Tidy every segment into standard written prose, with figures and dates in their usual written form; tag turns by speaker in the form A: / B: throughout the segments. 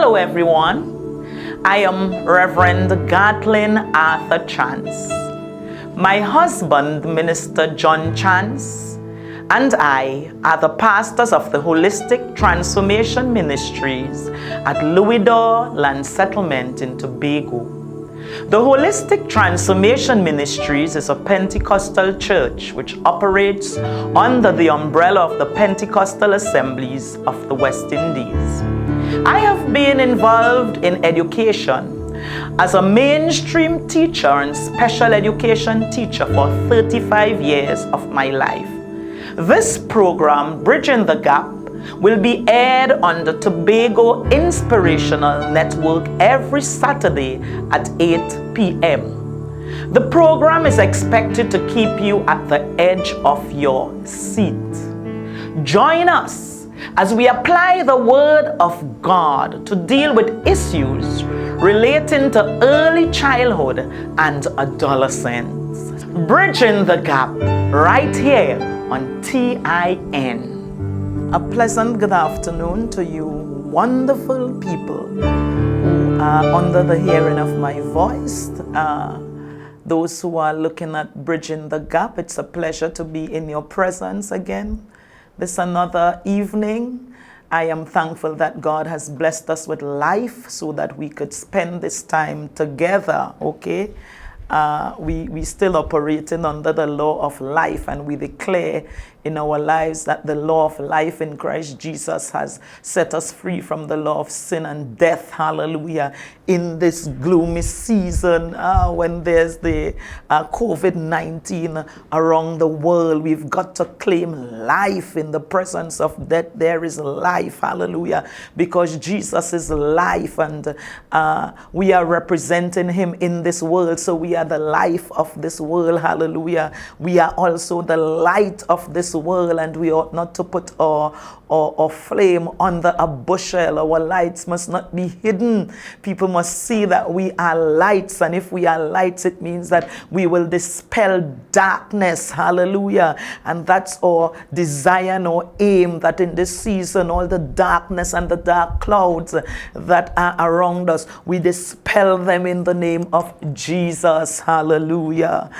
A: Hello everyone, I am Reverend Gatlin Arthur Chance. My husband, Minister John Chance, and I are the pastors of the Holistic Transformation Ministries at Louisdor Land Settlement in Tobago. The Holistic Transformation Ministries is a Pentecostal church which operates under the umbrella of the Pentecostal Assemblies of the West Indies. I have been involved in education as a mainstream teacher and special education teacher for 35 years of my life. This program, Bridging the Gap, will be aired on the Tobago Inspirational Network every Saturday at 8 p.m. The program is expected to keep you at the edge of your seat. Join us as we apply the Word of God to deal with issues relating to early childhood and adolescence. Bridging the Gap, right here on TIN. A pleasant good afternoon to you wonderful people who are under the hearing of my voice. Those who are looking at Bridging the Gap, it's a pleasure to be in your presence again. This another evening. I am thankful that God has blessed us with life so that we could spend this time together, okay? We still operating under the law of life, and we declare in our lives that the law of life in Christ Jesus has set us free from the law of sin and death. Hallelujah. In this gloomy season when there's the COVID-19 around the world, we've got to claim life. In the presence of death there is life. Hallelujah. Because Jesus is life, and we are representing him in this world. So we are the life of this world. Hallelujah. We are also the light of this world, and we ought not to put our flame under a bushel. Our lights must not be hidden. People must see that we are lights, and if we are lights, it means that we will dispel darkness. Hallelujah. And that's our desire and our aim, that in this season all the darkness and the dark clouds that are around us, we dispel them in the name of Jesus. Hallelujah.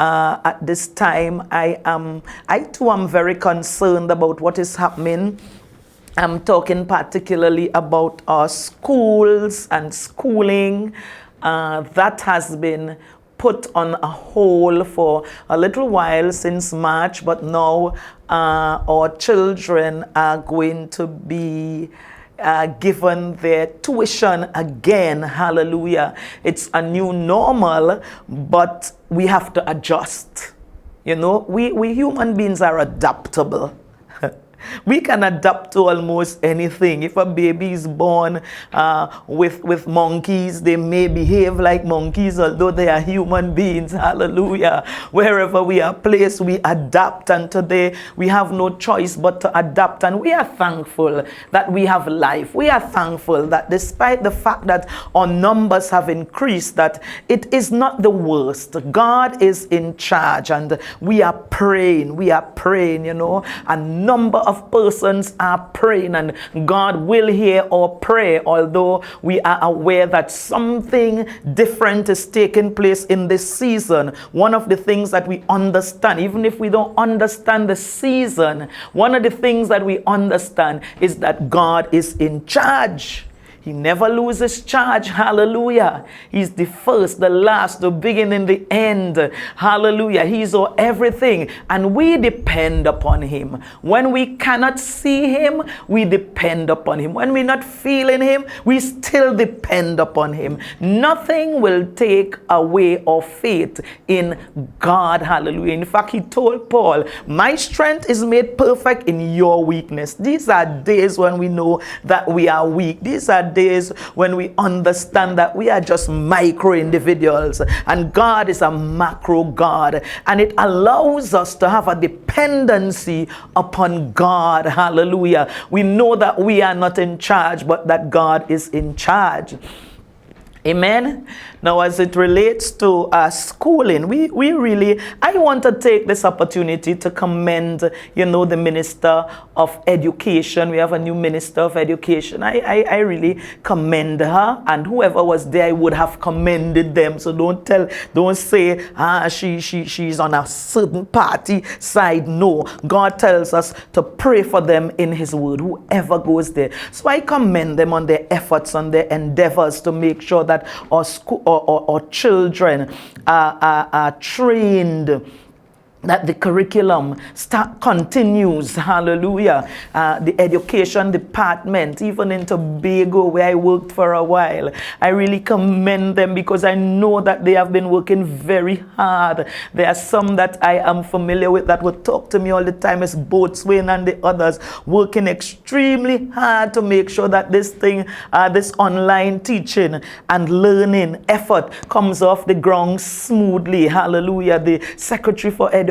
A: At this time, I too am very concerned about what is happening. I'm talking particularly about our schools and schooling. That has been put on a hold for a little while since March, but now our children are going to be given their tuition again. Hallelujah. It's a new normal, but we have to adjust. You know, we human beings are adaptable. We can adapt to almost anything. If a baby is born with monkeys, they may behave like monkeys, although they are human beings. Hallelujah. Wherever we are placed, we adapt, and today we have no choice but to adapt. And we are thankful that we have life. We are thankful that despite the fact that our numbers have increased, that it is not the worst. God is in charge, and we are praying. We are praying, you know. A number of persons are praying, and God will hear our prayer, although we are aware that something different is taking place in this season. One of the things that we understand, even if we don't understand the season, one of the things that we understand is that God is in charge. He never loses charge. Hallelujah. He's the first, the last, the beginning, the end. Hallelujah. He's our everything. And we depend upon him. When we cannot see him, we depend upon him. When we're not feeling him, we still depend upon him. Nothing will take away our faith in God. Hallelujah. In fact, he told Paul, my strength is made perfect in your weakness. These are days when we know that we are weak. These are days when we understand that we are just micro individuals and God is a macro God, and it allows us to have a dependency upon God. Hallelujah. We know that we are not in charge, but that God is in charge. Amen. Now, as it relates to schooling, we really, I want to take this opportunity to commend, the Minister of Education. We have a new Minister of Education. I really commend her, and whoever was there, I would have commended them. So don't say, she's on a certain party side. No, God tells us to pray for them in His Word, whoever goes there. So I commend them on their efforts, on their endeavors to make sure that our school or children are trained, that the curriculum continues, hallelujah. The education department, even in Tobago, where I worked for a while, I really commend them because I know that they have been working very hard. There are some that I am familiar with that would talk to me all the time, as Boatswain and the others, working extremely hard to make sure that this thing, this online teaching and learning effort comes off the ground smoothly, hallelujah. The Secretary for Education,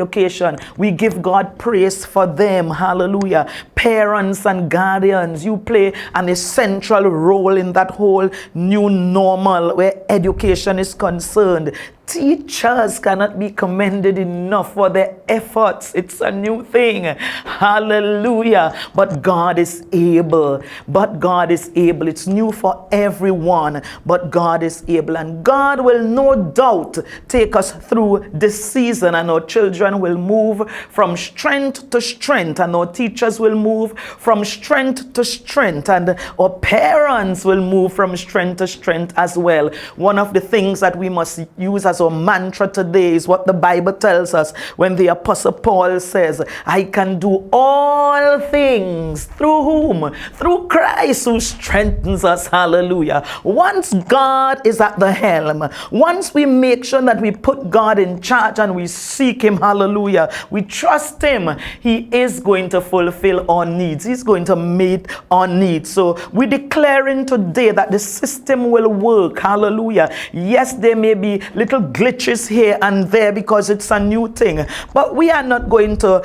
A: we give God praise for them, hallelujah. Parents and guardians, you play an essential role in that whole new normal where education is concerned. Teachers cannot be commended enough for their efforts. It's a new thing. Hallelujah. But God is able. But God is able. It's new for everyone. But God is able. And God will no doubt take us through this season. And our children will move from strength to strength. And our teachers will move from strength to strength. And our parents will move from strength to strength as well. One of the things that we must use as our mantra today is what the Bible tells us when the Apostle Paul says, I can do all things through whom? Through Christ who strengthens us. Hallelujah. Once God is at the helm, once we make sure that we put God in charge and we seek Him, hallelujah, we trust Him, He is going to fulfill our needs. He's going to meet our needs. So we're declaring today that the system will work. Hallelujah. Yes, there may be little glitches here and there because it's a new thing, but we are not going to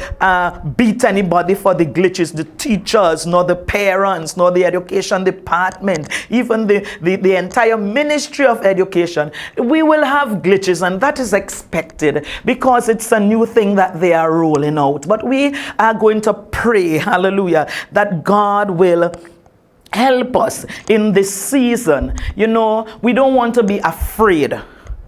A: beat anybody for the glitches, the teachers, nor the parents, nor the education department, even the entire Ministry of Education. We will have glitches, and that is expected because it's a new thing that they are rolling out. But we are going to pray, hallelujah, that God will help us in this season. We don't want to be afraid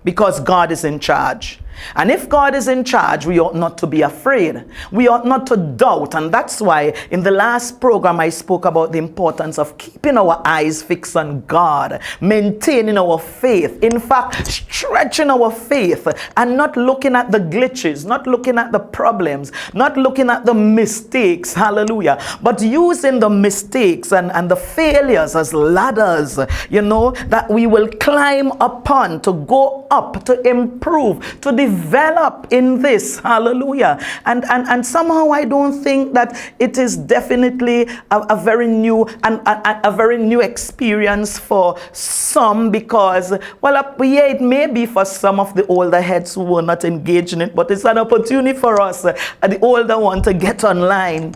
A: because God is in charge. And if God is in charge, we ought not to be afraid. We ought not to doubt. And that's why in the last program I spoke about the importance of keeping our eyes fixed on God, maintaining our faith. In fact, stretching our faith and not looking at the glitches, not looking at the problems, not looking at the mistakes, hallelujah, but using the mistakes and the failures as ladders, that we will climb upon to go up, to improve, to develop in this, hallelujah. And somehow I don't think that it is definitely a very new and a very new experience for some, because it may be for some of the older heads who were not engaged in it, but it's an opportunity for us, the older ones, to get online,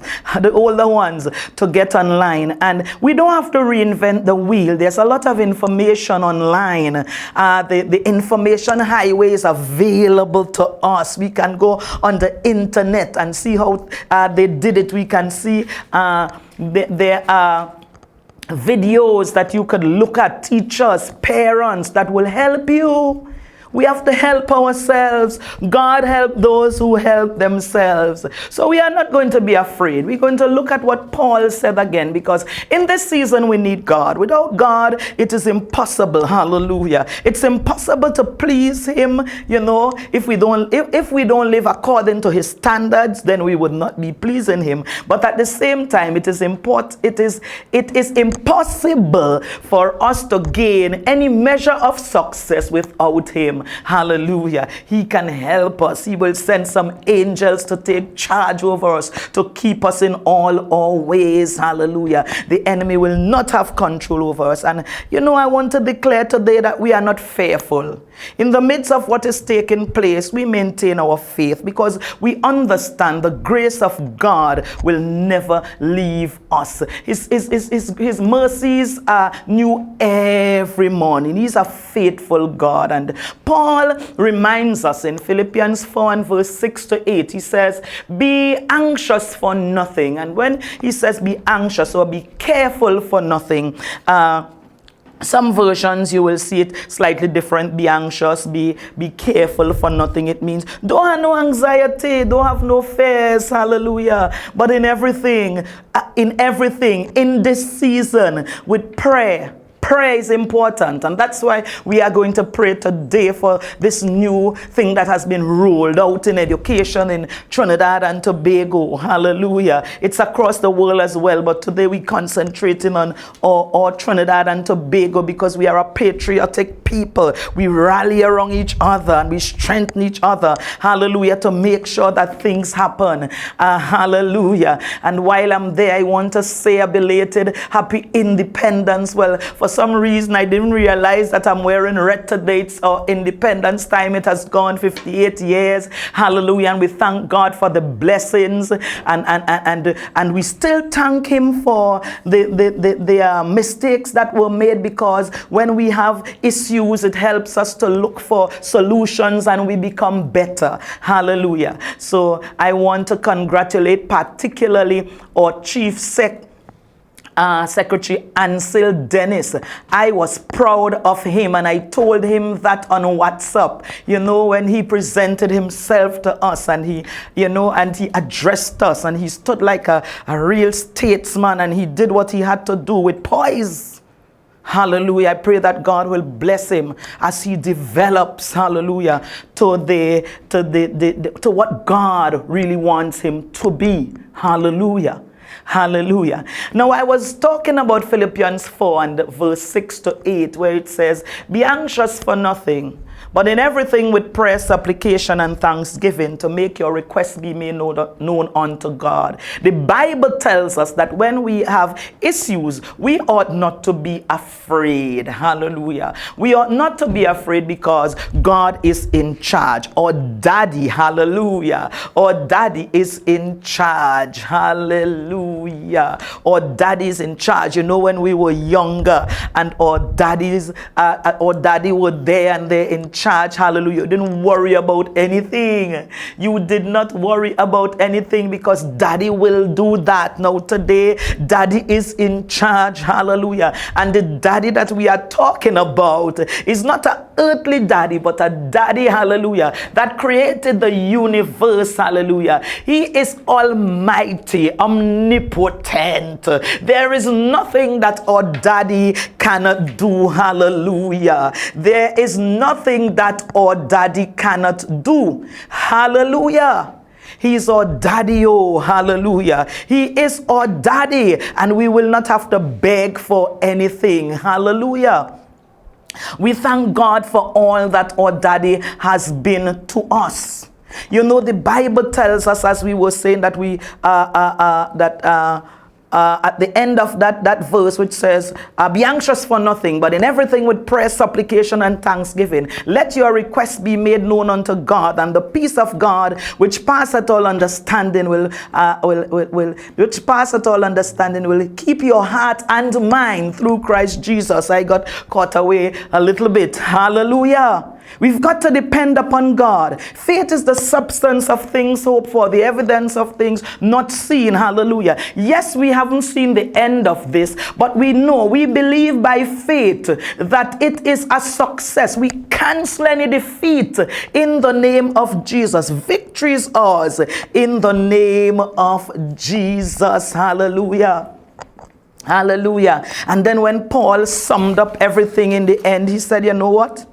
A: and we don't have to reinvent the wheel. There's a lot of information online. The information highway is available to us. We can go on the internet and see how they did it. We can see there are videos that you could look at, teachers, parents, that will help you. We have to help ourselves. God help those who help themselves. So we are not going to be afraid. We're going to look at what Paul said again, because in this season we need God. Without God, it is impossible. Hallelujah. It's impossible to please Him. If we don't live according to His standards, then we would not be pleasing Him. But at the same time, it is impossible for us to gain any measure of success without Him. him. Hallelujah. He can help us. He will send some angels to take charge over us, to keep us in all our ways. Hallelujah. The enemy will not have control over us. And I want to declare today that we are not fearful. In the midst of what is taking place, we maintain our faith because we understand the grace of God will never leave us. His mercies are new every morning. He's a faithful God. And Paul reminds us in Philippians 4 and verse 6 to 8, he says, be anxious for nothing. And when he says be anxious or be careful for nothing, some versions you will see it slightly different. Be anxious, be careful for nothing. It means don't have no anxiety, don't have no fears. Hallelujah. But in everything, in this season, with prayer is important, and that's why we are going to pray today for this new thing that has been rolled out in education in Trinidad and Tobago. Hallelujah. It's across the world as well, but today we're concentrating on our Trinidad and Tobago because we are a patriotic people. We rally around each other and we strengthen each other. Hallelujah. To make sure that things happen. Hallelujah. And while I'm there, I want to say a belated happy independence. Well, for some reason I didn't realize that I'm wearing red today. It's our Independence Time. It has gone 58 years. Hallelujah. And we thank God for the blessings, and we still thank him for the mistakes that were made, because when we have issues, it helps us to look for solutions and we become better. Hallelujah. So I want to congratulate particularly our Chief Secretary Ansel Dennis. I was proud of him, and I told him that on WhatsApp, when he presented himself to us, and he addressed us, and he stood like a real statesman, and he did what he had to do with poise. Hallelujah. I pray that God will bless him as he develops, hallelujah, to what God really wants him to be. Hallelujah. Hallelujah. Now I was talking about Philippians 4 and verse 6 to 8, where it says, be anxious for nothing, but in everything with prayer, supplication, and thanksgiving, to make your requests be made known unto God. The Bible tells us that when we have issues, we ought not to be afraid. Hallelujah. We ought not to be afraid because God is in charge. Our daddy, hallelujah. Our daddy is in charge. Hallelujah. Our daddy is in charge. When we were younger and our daddy were there and they're in charge, hallelujah, you didn't worry about anything. You did not worry about anything because daddy will do that. Now today, daddy is in charge, hallelujah. And the daddy that we are talking about is not an earthly daddy, but a daddy, hallelujah, that created the universe, hallelujah. He is almighty, omnipotent. There is nothing that our daddy cannot do, hallelujah. There is nothing that our daddy cannot do, hallelujah. He's our daddy, oh, hallelujah. He is our daddy, and we will not have to beg for anything, hallelujah. We thank God for all that our daddy has been to us. The Bible tells us, as we were saying, that at the end of that verse, which says, be anxious for nothing, but in everything with prayer, supplication, and thanksgiving, let your requests be made known unto God, and the peace of God, which passeth all understanding, will keep your heart and mind through Christ Jesus. I got caught away a little bit. Hallelujah. We've got to depend upon God. Faith is the substance of things hoped for, the evidence of things not seen. Hallelujah. Yes, we haven't seen the end of this, but we believe by faith that it is a success. We cancel any defeat in the name of Jesus. Victory is ours in the name of Jesus. Hallelujah. Hallelujah. And then when Paul summed up everything in the end, he said, you know what?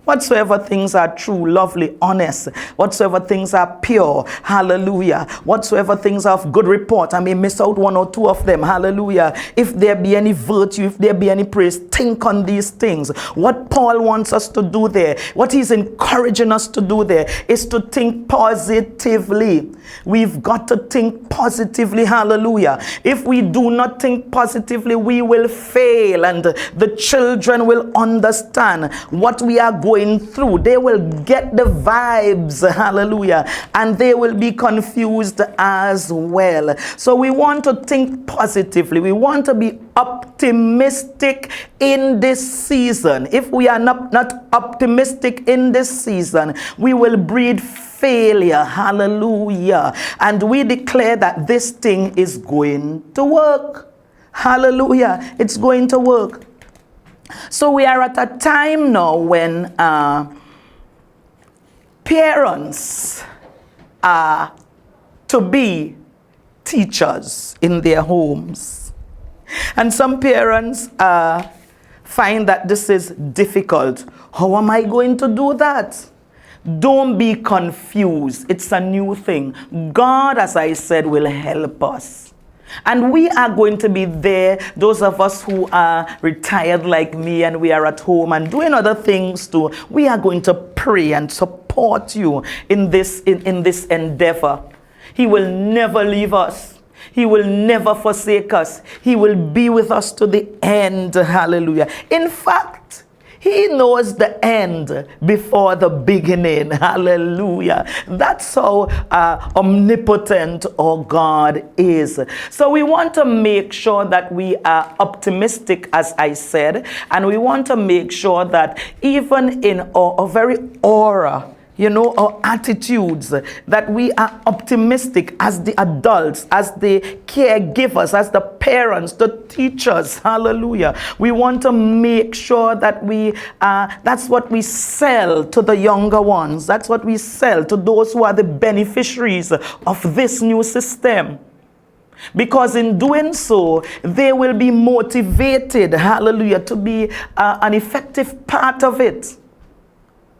A: Whatsoever things are true, lovely, honest, whatsoever things are pure, hallelujah, whatsoever things are of good report, I may miss out one or two of them, hallelujah. If there be any virtue, if there be any praise, think on these things. What Paul wants us to do there, what he's encouraging us to do there, is to think positively. We've got to think positively, hallelujah. If we do not think positively, we will fail, and the children will understand what we are going through. They will get the vibes, hallelujah, and they will be confused as well. So we want to think positively. We want to be optimistic in this season. If we are not optimistic in this season, we will breed failure, hallelujah. And we declare that this thing is going to work, hallelujah. It's going to work. So we are at a time now when parents are to be teachers in their homes. And some parents find that this is difficult. How am I going to do that? Don't be confused. It's a new thing. God, as I said, will help us. And we are going to be there, those of us who are retired like me and we are at home and doing other things too. We are going to pray and support you in this endeavor. He will never leave us. He will never forsake us. He will be with us to the end. Hallelujah. In fact, He knows the end before the beginning. Hallelujah. That's how omnipotent our God is. So we want to make sure that we are optimistic, as I said, and we want to make sure that even in our very aura, our attitudes, that we are optimistic as the adults, as the caregivers, as the parents, the teachers. Hallelujah. We want to make sure that that's what we sell to the younger ones. That's what we sell to those who are the beneficiaries of this new system. Because in doing so, they will be motivated, hallelujah, to be an effective part of it.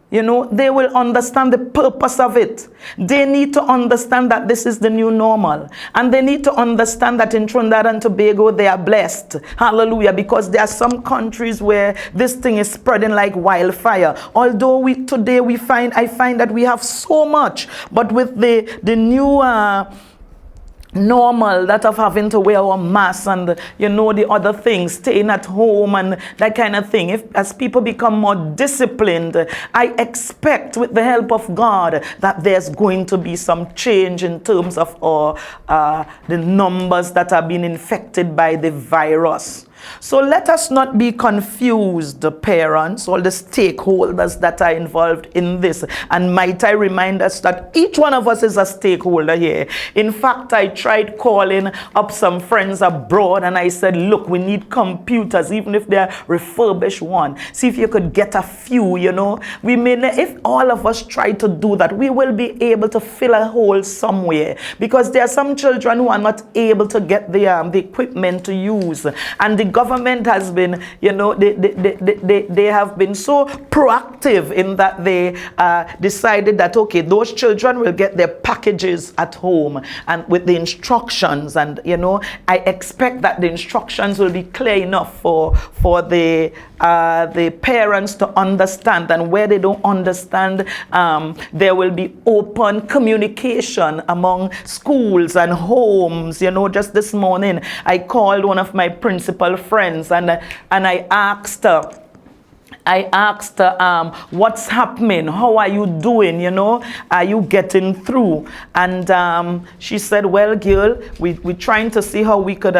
A: They will understand the purpose of it. They need to understand that this is the new normal. And they need to understand that in Trinidad and Tobago, they are blessed. Hallelujah. Because there are some countries where this thing is spreading like wildfire. Although I find that we have so much. But with the new normal, that of having to wear our masks and the other things, staying at home and that kind of thing, as people become more disciplined, I expect with the help of God that there's going to be some change in terms of the numbers that are being infected by the virus. So let us not be confused, the parents, all the stakeholders that are involved in this. And might I remind us that each one of us is a stakeholder here. In fact, I tried calling up some friends abroad and I said, look, we need computers, even if they're refurbished one. See if you could get a few, We may, if all of us try to do that, we will be able to fill a hole somewhere. Because there are some children who are not able to get the equipment to use. And the government has been, they have been so proactive in that they decided that, okay, those children will get their packages at home and with the instructions. And, I expect that the instructions will be clear enough for the parents to understand. And where they don't understand, there will be open communication among schools and homes. Just this morning, I called one of my principal friends and I asked her, what's happening? How are you doing? Are you getting through? And she said, well, girl, we're trying to see how we could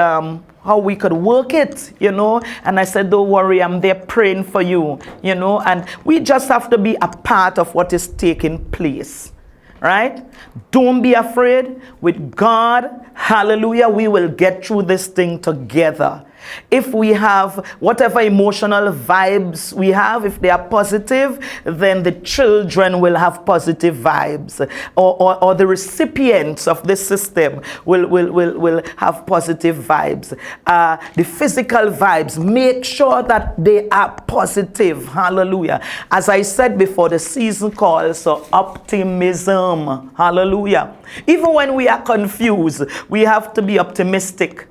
A: work it, And I said, don't worry, I'm there praying for you, And we just have to be a part of what is taking place. Right? Don't be afraid. With God, hallelujah, we will get through this thing together. If we have whatever emotional vibes we have, if they are positive, then the children will have positive vibes, or the recipients of this system will have positive vibes. The physical vibes, make sure that they are positive. Hallelujah. As I said before, the season calls for optimism. Hallelujah. Even when we are confused, we have to be optimistic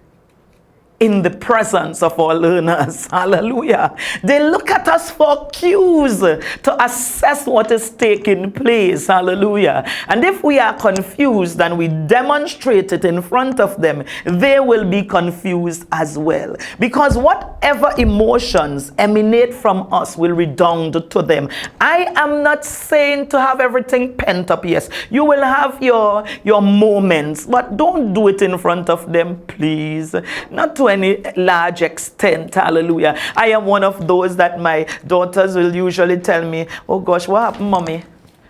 A: in the presence of our learners. Hallelujah. They look at us for cues to assess what is taking place. Hallelujah. And if we are confused and we demonstrate it in front of them, they will be confused as well. Because whatever emotions emanate from us will redound to them. I am not saying to have everything pent up. Yes, you will have your moments, but don't do it in front of them, please. Not to any large extent. Hallelujah. I am one of those that my daughters will usually tell me, oh gosh, what happened, mommy?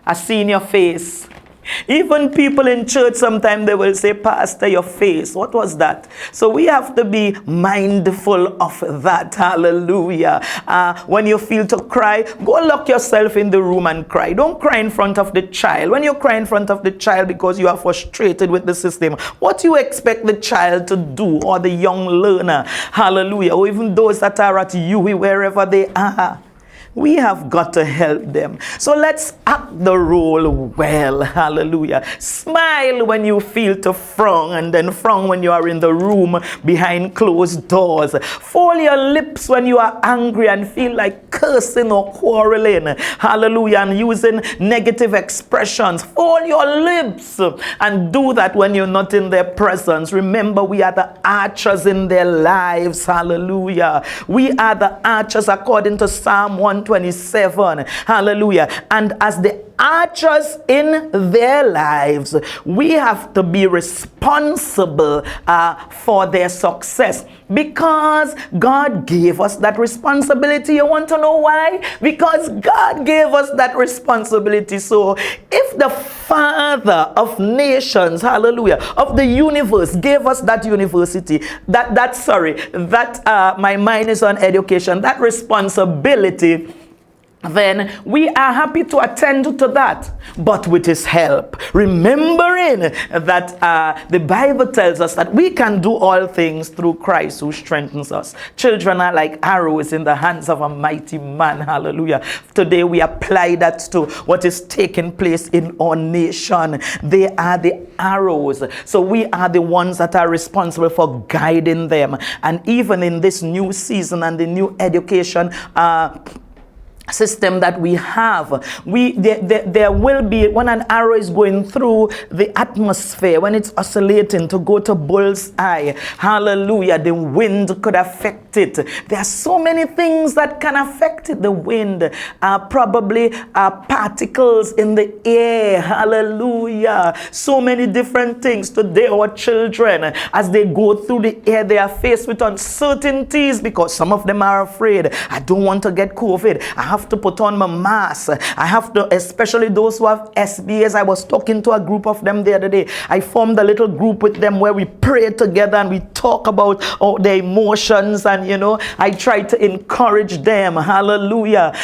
A: I seen your face. Even people in church, sometimes they will say, Pastor, your face, what was that? So we have to be mindful of that. Hallelujah. When you feel to cry, go lock yourself in the room and cry. Don't cry in front of the child. When you cry in front of the child because you are frustrated with the system, what do you expect the child to do, or the young learner? Hallelujah. Or even those that are at UE, wherever they are. We have got to help them. So let's act the role well. Hallelujah. Smile when you feel to frown, and then frown when you are in the room behind closed doors. Fold your lips when you are angry and feel like cursing or quarreling. Hallelujah. And using negative expressions. Fold your lips and do that when you're not in their presence. Remember, we are the archers in their lives. Hallelujah. We are the archers according to Psalm 127. Hallelujah. And as the archers in their lives, we have to be responsible for their success, because God gave us that responsibility. You want to know why? Because God gave us that responsibility. So if the Father of nations, hallelujah, of the universe gave us that university, my mind is on education, that responsibility, then we are happy to attend to that, but with his help. Remembering that the Bible tells us that we can do all things through Christ who strengthens us. Children are like arrows in the hands of a mighty man. Hallelujah. Today we apply that to what is taking place in our nation. They are the arrows. So we are the ones that are responsible for guiding them. And even in this new season and the new education system that we have, there will be, when an arrow is going through the atmosphere, when it's oscillating to go to bull's eye, hallelujah, the wind could affect it. There are so many things that can affect it. The wind, probably particles in the air, hallelujah, so many different things. Today our children, as they go through the air, they are faced with uncertainties, because some of them are afraid. I don't want to get COVID. I have to put on my mask. I have to, especially those who have SBS. I was talking to a group of them the other day. I formed a little group with them where we pray together and we talk about their emotions, and I try to encourage them. Hallelujah.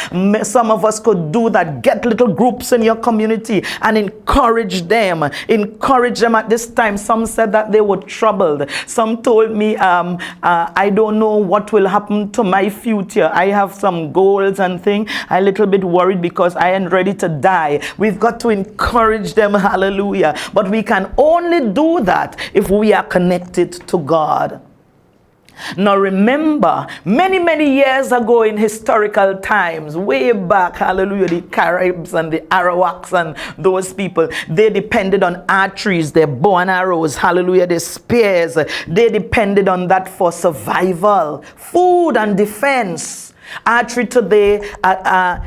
A: Some of us could do that. Get little groups in your community and encourage them. Encourage them at this time. Some said that they were troubled. Some told me, I don't know what will happen to my future. I have some goals and things. I'm a little bit worried because I am ready to die. We've got to encourage them. Hallelujah. But we can only do that if we are connected to God. Now remember, many years ago in historical times, way back, hallelujah, the Caribs and the Arawaks and those people, they depended on arteries, their bow and arrows, hallelujah, their spears. They depended on that for survival, food and defense. Archery today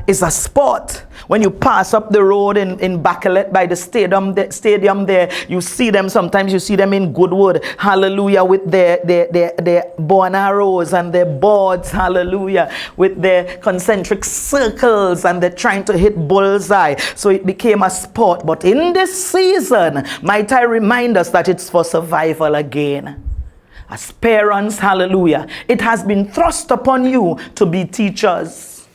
A: is a sport. When you pass up the road in Bacalet by the stadium there, you see them, sometimes you see them in Goodwood, hallelujah, with their bow and arrows and their boards, hallelujah, with their concentric circles, and they're trying to hit bullseye. So it became a sport. But in this season, might I remind us that it's for survival again. As parents, hallelujah, it has been thrust upon you to be teachers.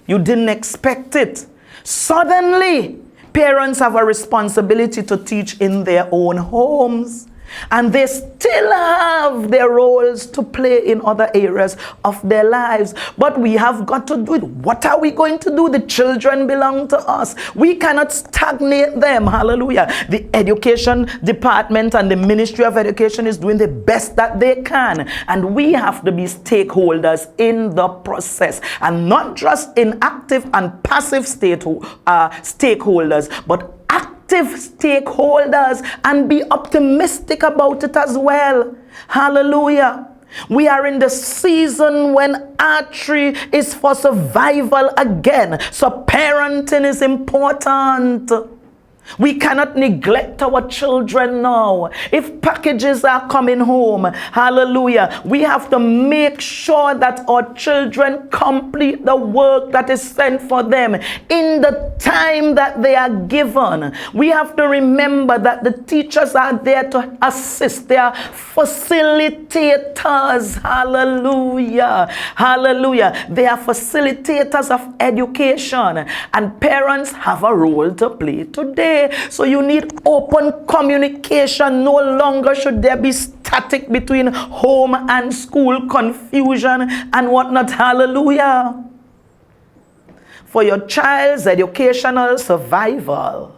A: You didn't expect it. Suddenly, parents have a responsibility to teach in their own homes. And they still have their roles to play in other areas of their lives. But we have got to do it. What are we going to do? The children belong to us. We cannot stagnate them. Hallelujah. The education department and the Ministry of Education is doing the best that they can. And we have to be stakeholders in the process. And not just in active and passive stakeholders, but active stakeholders, and be optimistic about it as well. Hallelujah. We are in the season when archery is for survival again. So parenting is important. We cannot neglect our children now. If packages are coming home, hallelujah, we have to make sure that our children complete the work that is sent for them in the time that they are given. We have to remember that the teachers are there to assist. They are facilitators. Hallelujah. Hallelujah. They are facilitators of education, and parents have a role to play today. So you need open communication. No longer should there be static between home and school, confusion and whatnot. Hallelujah. For your child's educational survival,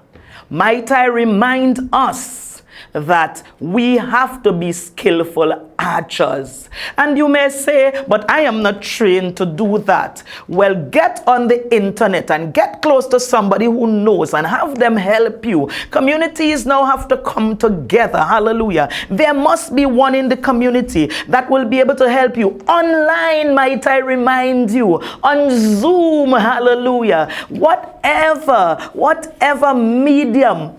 A: might I remind us that we have to be skillful archers. And you may say, but I am not trained to do that. Well, get on the internet and get close to somebody who knows and have them help you. Communities now have to come together. Hallelujah. There must be one in the community that will be able to help you. Online, might I remind you, on Zoom, hallelujah. Whatever medium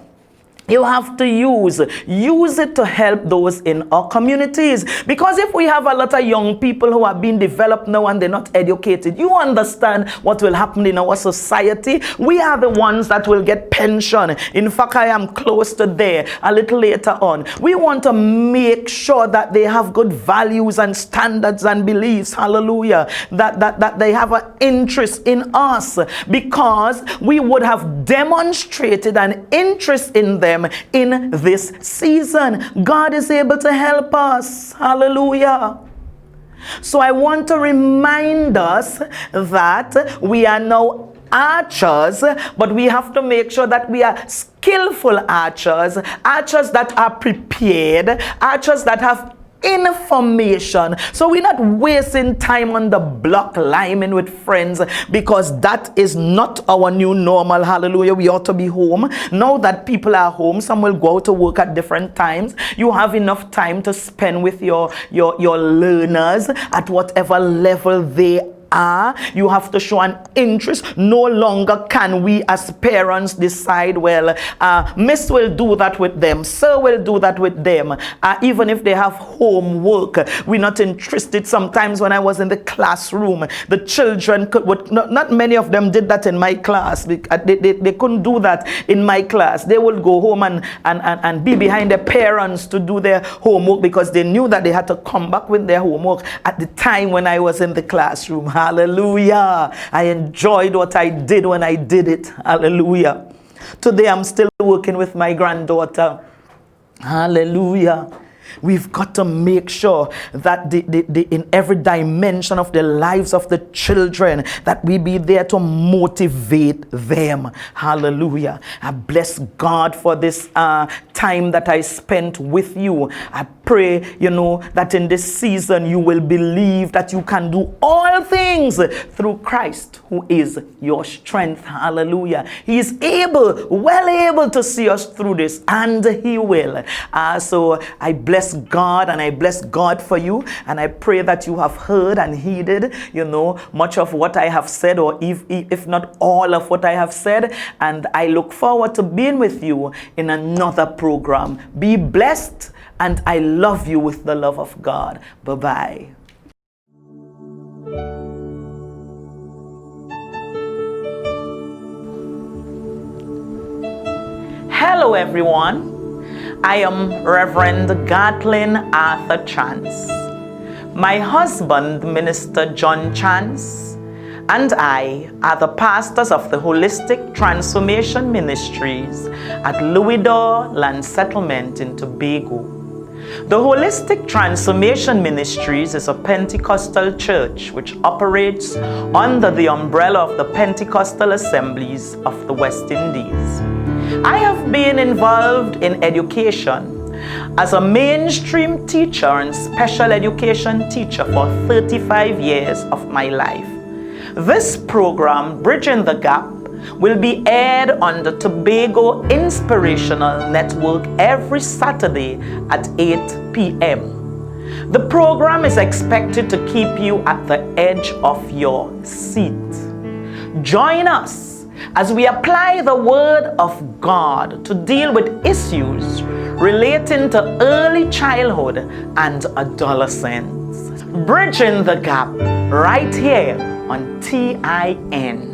A: you have to use it to help those in our communities. Because if we have a lot of young people who are being developed now and they're not educated, you understand what will happen in our society. We are the ones that will get pension. In fact, I am close to there a little later on. We want to make sure that they have good values and standards and beliefs. Hallelujah. That they have an interest in us, because we would have demonstrated an interest in them in this season. God is able to help us. Hallelujah. So I want to remind us that we are now archers, but we have to make sure that we are skillful archers, archers that are prepared, archers that have information. So we're not wasting time on the block liming with friends, because that is not our new normal. Hallelujah. We ought to be home. Now that people are home, some will go out to work at different times. You have enough time to spend with your learners at whatever level they are. You have to show an interest. No longer can we as parents decide, well, Miss will do that with them, Sir will do that with them, even if they have homework. We're not interested. Sometimes when I was in the classroom, the children not many of them did that in my class. They couldn't do that in my class. They would go home and be behind their parents to do their homework, because they knew that they had to come back with their homework at the time when I was in the classroom. Hallelujah. I enjoyed what I did when I did it. Hallelujah. Today I'm still working with my granddaughter. Hallelujah. We've got to make sure that in every dimension of the lives of the children, that we be there to motivate them. Hallelujah. I bless God for this time that I spent with you. I pray, that in this season you will believe that you can do all things through Christ, who is your strength. Hallelujah. He is well able to see us through this, and He will. So I bless God, and I bless God for you, and I pray that you have heard and heeded, much of what I have said, or if not all of what I have said, and I look forward to being with you in another program. Be blessed, and I love you with the love of God. Bye-bye. Hello, everyone. I am Reverend Gatlin Arthur Chance. My husband, Minister John Chance, and I are the pastors of the Holistic Transformation Ministries at Louisdor Land Settlement in Tobago. The Holistic Transformation Ministries is a Pentecostal church which operates under the umbrella of the Pentecostal Assemblies of the West Indies. I have been involved in education as a mainstream teacher and special education teacher for 35 years of my life. This program, Bridging the Gap, will be aired on the Tobago Inspirational Network every Saturday at 8 p.m. The program is expected to keep you at the edge of your seat. Join us as we apply the Word of God to deal with issues relating to early childhood and adolescence. Bridging the Gap, right here on TIN.